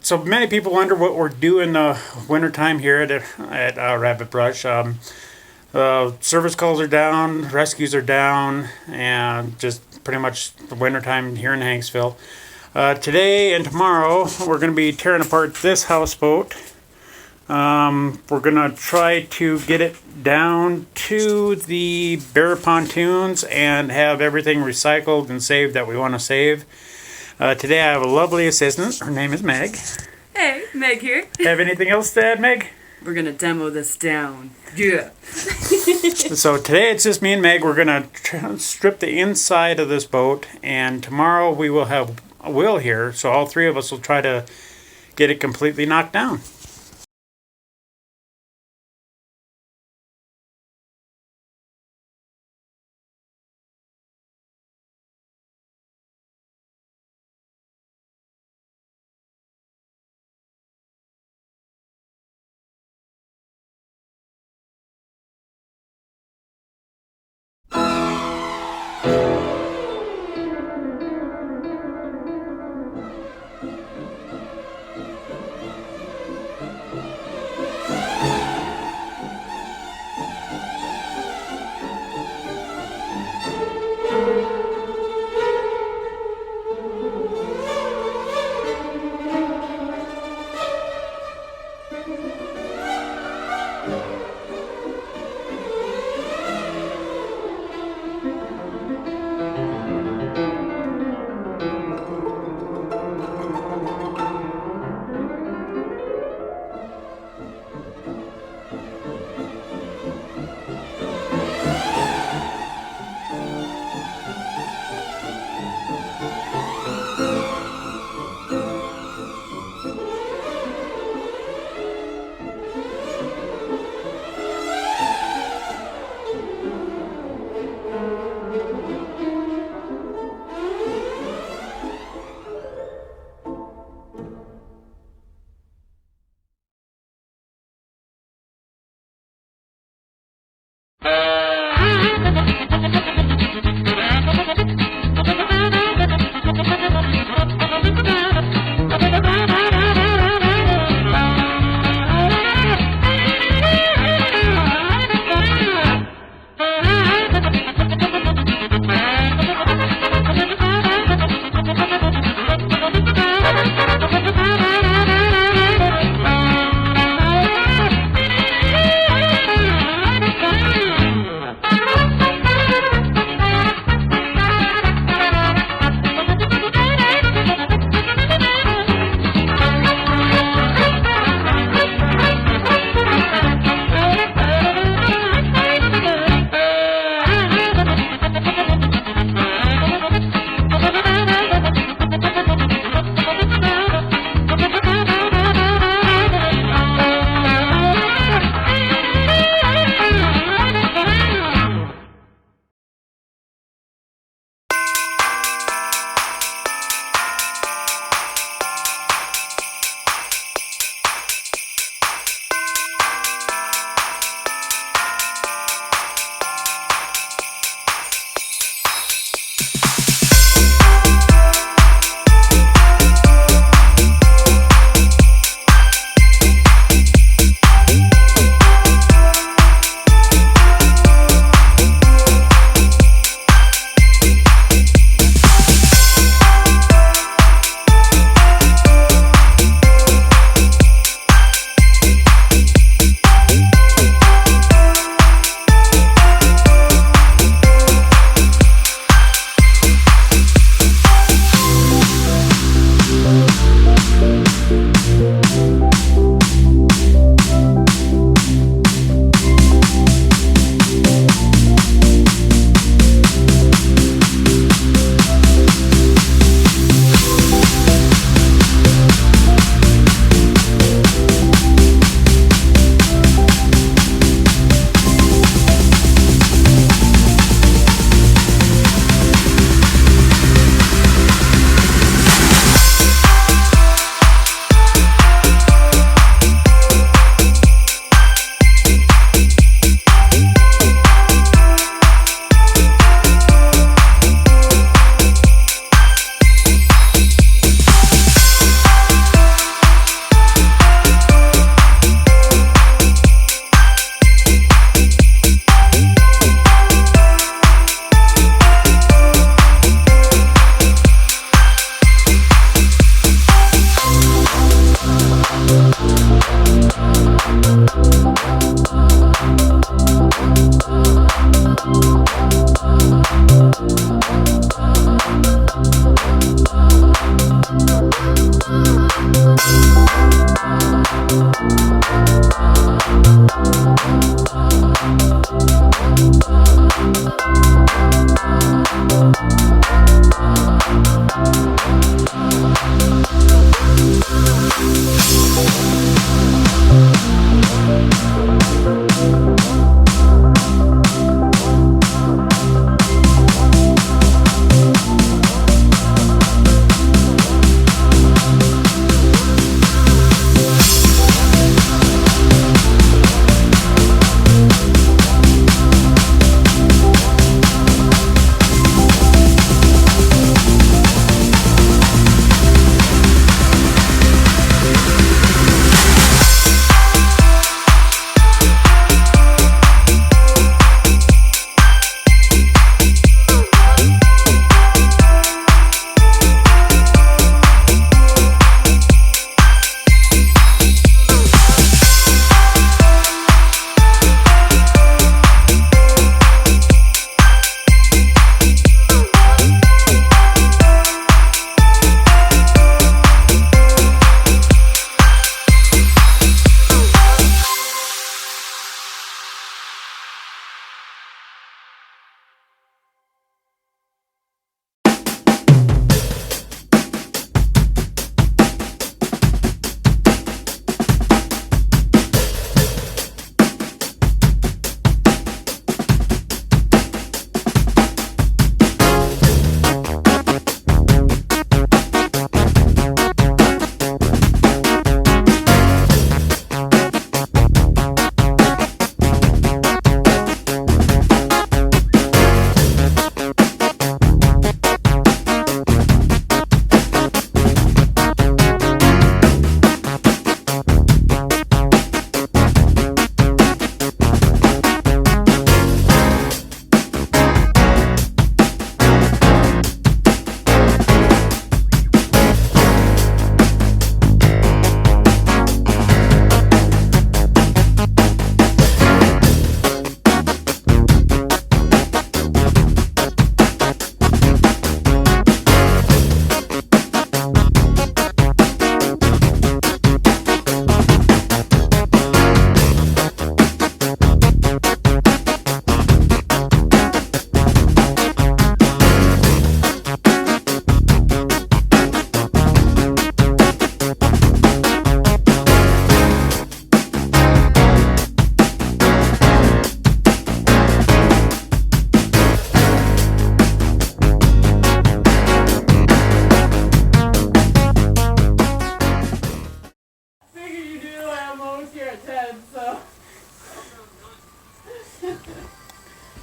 So many people wonder what we're doing the wintertime here at Rabbitbrush. Service calls are down, rescues are down, and just pretty much the wintertime here in Hanksville. Today and tomorrow, we're going to be tearing apart this houseboat. We're going to try to get it down to the bare pontoons and have everything recycled and saved that we want to save. Today I have a lovely assistant. Her name is Meg. Hey, Meg here. Have anything else to add, Meg? We're going to demo this down. Yeah. So today it's just me and Meg. We're going to strip the inside of this boat, and tomorrow we will have Will here, so all three of us will try to get it completely knocked down.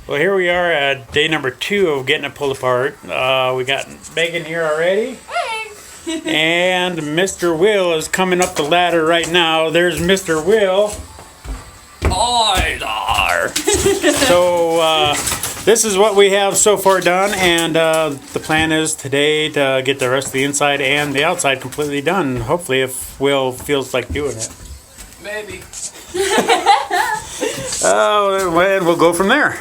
Well, here we are at day number 2 of getting it pulled apart. We got Megan here already. Hey! And Mr. Will is coming up the ladder right now. There's Mr. Will. Hi there. So this is what we have so far done, and the plan is today to get the rest of the inside and the outside completely done. Hopefully, if Will feels like doing it. Maybe. Oh, and we'll go from there.